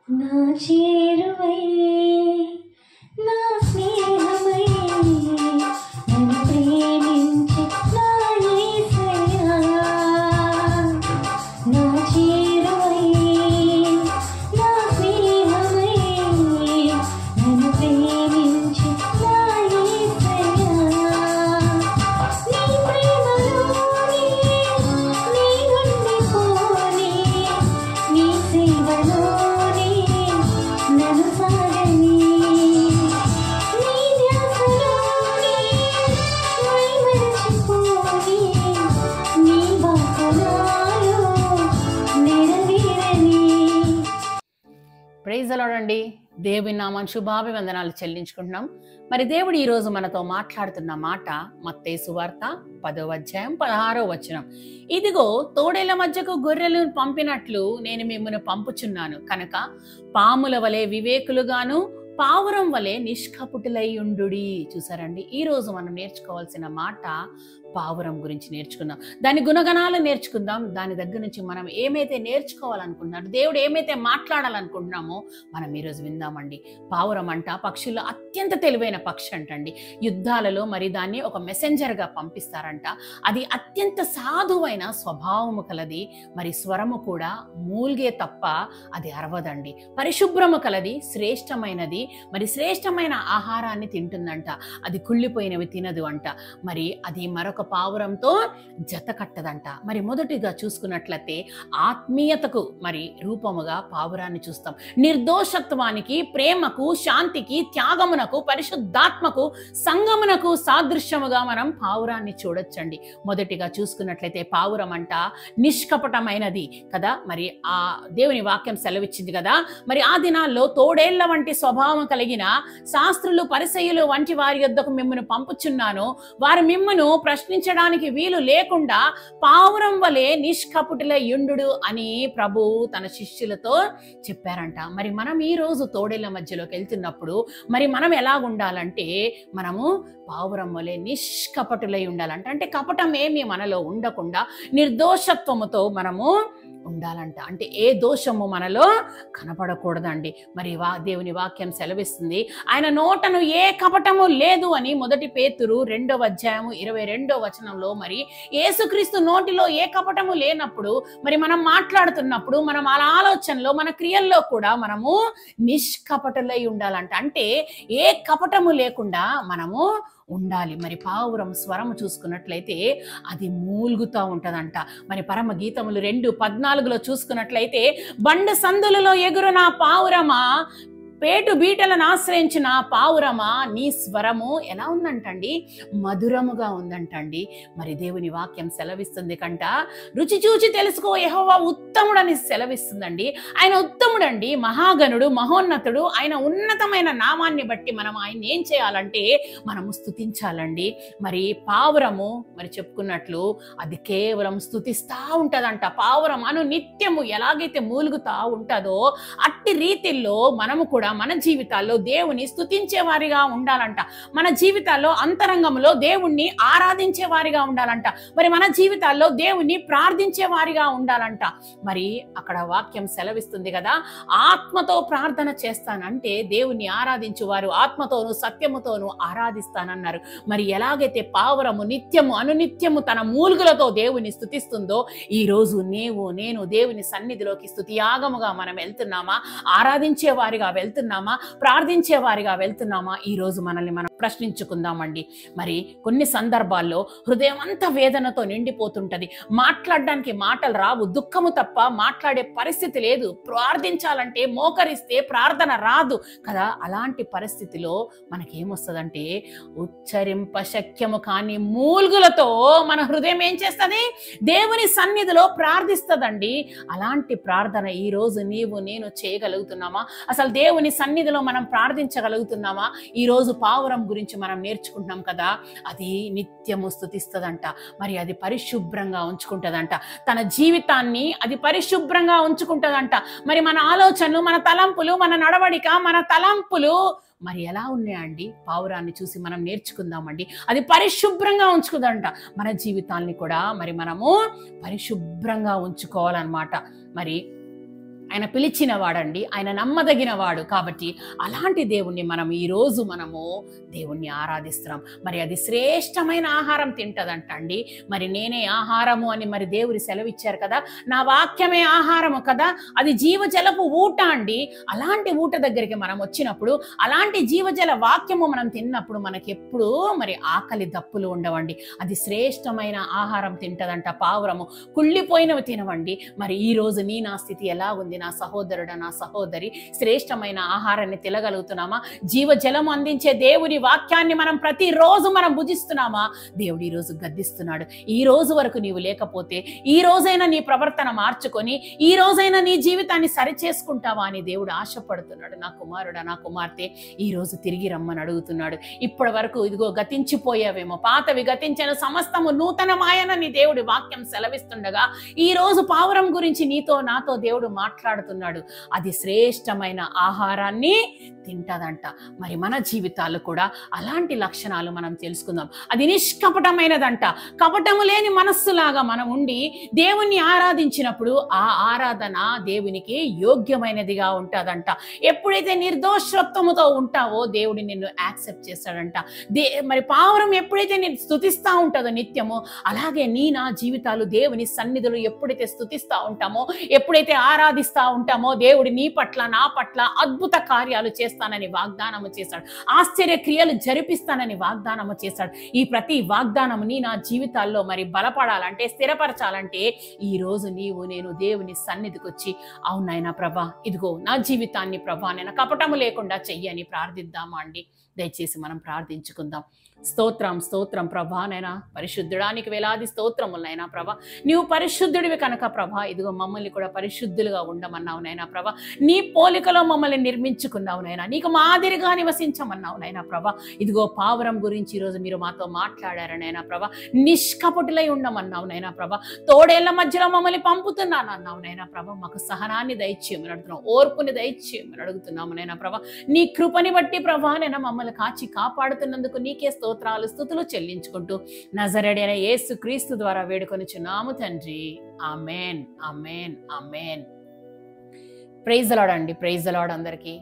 నా చేరువై నా స్నేహమై నన్ను ప్రేమించి నా యేసయ్యా నా చేరువై నా స్నేహమై నన్ను ప్రేమించి నా యేసయ్యా నీ ప్రేమలోనే నీ ఉండిపోని నీ సేవలోనే నన్ను సాగని నీ ధ్యాసలోనే మైమరచిపోని నీ వాసనలో నెరవేరని. ప్రైజ్ ది లార్డ్ అండి. దేవుని నామాన్ని శుభాభివందనాలు చెల్లించుకుంటున్నాం. మరి దేవుడు ఈరోజు మనతో మాట్లాడుతున్న మాట మత్తయి సువార్త 10వ అధ్యాయం 16వ వచనం. ఇదిగో తోడేళ్ల మధ్యకు గొర్రెలను పంపినట్లు నేను మిమ్మల్ని పంపుచున్నాను కనుక పాముల వలె వివేకులుగాను పావురం వలె నిష్కపటులై ఉండుడి. చూసారండి, ఈ రోజు మనం నేర్చుకోవాల్సిన మాట పావురం గురించి నేర్చుకుందాం. దాని గుణగణాలు నేర్చుకుందాం. దాని దగ్గర నుంచి మనం ఏమైతే నేర్చుకోవాలనుకుంటున్నామో, దేవుడు ఏమైతే మాట్లాడాలనుకుంటున్నామో మనం ఈరోజు విందామండి. పావురం అంట పక్షుల్లో అత్యంత తెలివైన పక్షి అంటండి. యుద్ధాలలో మరి దాన్ని ఒక మెసెంజర్గా పంపిస్తారంట. అది అత్యంత సాధువైన స్వభావము కలది. మరి స్వరము కూడా మూల్గే తప్ప అది అరవదండి. పరిశుభ్రము కలది, శ్రేష్టమైనది. మరి శ్రేష్టమైన ఆహారాన్ని తింటుందంట. అది కుళ్ళిపోయినవి తినదు అంట. మరి అది మరొక పావురంతో జత కట్టదంట. మరి మొదటిగా చూసుకున్నట్లయితే ఆత్మీయతకు మరి రూపముగా పావురాన్ని చూస్తాం. నిర్దోషత్వానికి, ప్రేమకు, శాంతికి, త్యాగమునకు, పరిశుద్ధాత్మకు, సంగమునకు సాదృశ్యముగా మనం పావురాన్ని చూడొచ్చండి. మొదటిగా చూసుకున్నట్లయితే పావురం అంట నిష్కపటమైనది కదా. మరి ఆ దేవుని వాక్యం సెలవిచ్చింది కదా. మరి ఆ దినాల్లో తోడేళ్ల వంటి స్వభావం కలిగిన శాస్త్రులు, పరిసయ్యులు వంటి వారి యొద్దకు మిమ్మల్ని పంపుచున్నాను. వారు మిమ్మను ప్రశ్నించడానికి వీలు లేకుండా పావురం వలె నిష్కపటులై యుండు అని ప్రభు తన శిష్యులతో చెప్పారంట. మరి మనం ఈ రోజు తోడేళ్ల మధ్యలోకి వెళ్తున్నప్పుడు మరి మనం ఎలా ఉండాలంటే మనము పావురం వలె నిష్కపటులై ఉండాలంట. అంటే కపటం ఏమి మనలో ఉండకుండా నిర్దోషత్వముతో మనము ఉండాలంట. అంటే ఏ దోషము మనలో కనపడకూడదండి. మరి దేవుని వాక్యం సెలవిస్తుంది, ఆయన నోటను ఏ కపటము లేదు అని. మొదటి పేతురు 2వ అధ్యాయము 22వ వచనంలో మరి యేసుక్రీస్తు నోటిలో ఏ కపటము లేనప్పుడు మరి మనం మాట్లాడుతున్నప్పుడు మనం అలా ఆలోచనలో మన క్రియల్లో కూడా మనము నిష్కపటులై ఉండాలంట. అంటే ఏ కపటము లేకుండా మనము ఉండాలి. మరి పావురం స్వరము చూసుకున్నట్లయితే అది మూలుగుతూ ఉంటదంట. మరి పరమ గీతములు 2:14 చూసుకున్నట్లయితే బండ సందులలో ఎగురున పావురమా, పేటు బీటలను ఆశ్రయించిన పావురమా, నీ స్వరము ఎలా ఉందంటండి? మధురముగా ఉందంటండి. మరి దేవుని వాక్యం సెలవిస్తుంది కంట, రుచి చూచి తెలుసుకో యెహోవా ఉత్తముడని సెలవిస్తుందండి. ఆయన ఉత్తముడండి, మహాగణుడు, మహోన్నతుడు. ఆయన ఉన్నతమైన నామాన్ని బట్టి మనం ఆయన ఏం చేయాలంటే మనము స్తుతించాలండి. మరి పావురము మరి చెప్పుకున్నట్లు అది కేవలం స్తుతిస్తా ఉంటదంట. పావురం నిత్యము ఎలాగైతే మూలుగుతా ఉంటుందో అట్టి రీతిలో మనము కూడా మన జీవితాల్లో దేవుని స్తుతించే వారిగా ఉండాలంట. మన జీవితాల్లో అంతరంగంలో దేవుణ్ణి ఆరాధించే వారిగా ఉండాలంట. మరి మన జీవితాల్లో దేవుణ్ణి ప్రార్థించే వారిగా ఉండాలంట. మరి అక్కడ వాక్యం సెలవిస్తుంది కదా, ఆత్మతో ప్రార్థన చేస్తానంటే దేవుణ్ణి ఆరాధించు వారు ఆత్మతోను సత్యముతోను ఆరాధిస్తానన్నారు. మరి ఎలాగైతే పావురము నిత్యము అనునిత్యము తన మూలుగులతో దేవుని స్తుతిస్తుందో ఈ రోజు నేను దేవుని సన్నిధిలోకి స్తుతియాగముగా మనం వెళ్తున్నామా? ఆరాధించే వారిగా వెళ్తున్నామా? ప్రార్థించే వారిగా వెళ్తున్నామా? ఈ రోజు మనల్ని మనం ప్రశ్నించుకుందామండి. మరి కొన్ని సందర్భాల్లో హృదయం అంతా వేదనతో నిండిపోతుంటది. మాట్లాడడానికి మాటలు రావు, దుఃఖము తప్ప మాట్లాడే పరిస్థితి లేదు. ప్రార్థించాలంటే మోకరిస్తే ప్రార్థన రాదు కదా. అలాంటి పరిస్థితిలో మనకేమొస్తుందంటే ఉచ్చరింప శక్యము కాని మూల్గులతో మన హృదయం ఏం చేస్తుంది? దేవుని సన్నిధిలో ప్రార్థిస్తుందండి. అలాంటి ప్రార్థన ఈ రోజు నేను చేయగలుగుతున్నామా? అసలు దేవుని సన్నిధిలో మనం ప్రార్థించగలుగుతున్నామా? ఈ రోజు పావురం గురించి మనం నేర్చుకుంటున్నాం కదా, అది నిత్యము స్తుతిస్తుందంట. మరి అది పరిశుభ్రంగా ఉంచుకుంటుందంట. తన జీవితాన్ని అది పరిశుభ్రంగా ఉంచుకుంటుందంట. మరి మన ఆలోచనలు, మన తలంపులు, మన నడవడిక, మన తలంపులు మరి ఎలా ఉన్నాయండి? పావురాన్ని చూసి మనం నేర్చుకుందామండి. అది పరిశుభ్రంగా ఉంచుకుందంట. మన జీవితాల్ని కూడా మరి మనము పరిశుభ్రంగా ఉంచుకోవాలన్నమాట. మరి ఆయన పిలిచిన వాడండి, ఆయన నమ్మదగిన వాడు. కాబట్టి అలాంటి దేవుణ్ణి మనం ఈరోజు దేవుణ్ణి ఆరాధిస్తున్నాం. మరి అది శ్రేష్టమైన ఆహారం తింటదంట అండి. మరి నేనే ఆహారము అని మరి దేవుడు సెలవిచ్చారు కదా, నా వాక్యమే ఆహారము కదా, అది జీవజలపు ఊట అండి. అలాంటి ఊట దగ్గరికి మనం వచ్చినప్పుడు, అలాంటి జీవజల వాక్యము మనం తిన్నప్పుడు మనకి ఎప్పుడూ మరి ఆకలి దప్పులు ఉండవండి. అది శ్రేష్టమైన ఆహారం తింటదంట. పావురము కుళ్ళిపోయినవి తినవండి. మరి ఈ రోజు నా స్థితి ఎలా ఉంది? నా సహోదరుడు, నా సహోదరి, శ్రేష్టమైన ఆహారాన్ని తినగలుగుతున్నామా? జీవజలం అందించే దేవుని వాక్యాన్ని మనం ప్రతిరోజు మనం భుజిస్తున్నామా? దేవుడు ఈ రోజు గద్దిస్తున్నాడు. ఈ రోజు వరకు నీవు లేకపోతే ఈ రోజైనా నీ ప్రవర్తన మార్చుకొని ఈ రోజైనా నీ జీవితాన్ని సరిచేసుకుంటావా అని దేవుడు ఆశపడుతున్నాడు. నా కుమారుడా, నా కుమార్తె, ఈ రోజు తిరిగి రమ్మని అడుగుతున్నాడు. ఇప్పటి వరకు ఇదిగో గతించిపోయావేమో, పాతవి గతించిన సమస్తము నూతనమాయనని దేవుడి వాక్యం సెలవిస్తుండగా ఈ రోజు పావురం గురించి నీతో నాతో దేవుడు మాట్లాడుతున్నాడు. అది శ్రేష్టమైన ఆహారాన్ని తింటదంట. మరి మన జీవితాలు కూడా అలాంటి లక్షణాలు మనం తెలుసుకుందాం. అది నిష్కపటమైనదంట. కపటము లేని మనస్సులాగా మనం ఉండి దేవుణ్ణి ఆరాధించినప్పుడు ఆ ఆరాధన దేవునికి యోగ్యమైనదిగా ఉంటుందంట. ఎప్పుడైతే నిర్దోషత్వముతో ఉంటావో దేవుడు నిన్ను యాక్సెప్ట్ చేస్తాడంట. మరి పావురం ఎప్పుడైతే నేను స్తుతిస్తా ఉంటుందో నిత్యము, అలాగే నా జీవితాలు దేవుని సన్నిధిలో ఎప్పుడైతే స్తుతిస్తా ఉంటామో, ఎప్పుడైతే ఆరాధిస్తా ఉంటామో, దేవుడు నీ పట్ల నా పట్ల అద్భుత కార్యాలు చేస్తానని వాగ్దానము చేశాడు. ఆశ్చర్య క్రియలు జరిపిస్తానని వాగ్దానము చేశాడు. ఈ ప్రతి వాగ్దానము నా జీవితాల్లో మరి బలపడాలంటే, స్థిరపరచాలంటే ఈ రోజు నేను దేవుని సన్నిధికి వచ్చి, అవునైనా ప్రభా, ఇదిగో నా జీవితాన్ని ప్రభా నేను కపటము లేకుండా చెయ్యని ప్రార్థిద్దామా అండి? దయచేసి మనం ప్రార్థించుకుందాం. స్తోత్రం స్తోత్రం ప్రభా, నైనా పరిశుద్ధుడానికి వేలాది స్తోత్రములైనా ప్రభా. నీవు పరిశుద్ధుడివి కనుక ప్రభా, ఇదిగో మమ్మల్ని కూడా పరిశుద్ధులుగా ఉండమన్నావు నైనా ప్రభా. నీ పోలికలో మమ్మల్ని నిర్మించుకున్నావు నైనా, నీకు మాదిరిగా నివసించమన్నావు నైనా ప్రభా. ఇదిగో పావురం గురించి ఈరోజు మీరు మాతో మాట్లాడారు నైనా ప్రభా. నిష్కపటులై ఉండమన్నావు నైనా ప్రభా. తోడేళ్ల మధ్యలో మమ్మల్ని పంపుతున్నాను అన్నావు నైనా ప్రభా. మాకు సహనాన్ని దయచేయమని అడుగుతున్నాం, ఓర్పుని దయచేయమని అడుగుతున్నాము నైనా ప్రభా. నీ కృపని బట్టి ప్రభా నైనా మమ్మల్ని కాచి కాపాడుతున్నందుకు నీకే స్తోత్రాలు స్తుతులు చెల్లించుకుంటూ నజరేయుడైన యేసు క్రీస్తు ద్వారా వేడుకొనుచున్నాము తండ్రి. ఆమేన్, ఆమేన్, ఆమేన్. ప్రైజ్ ది లార్డ్ అండి. ప్రైజ్ ది లార్డ్ అందరికీ.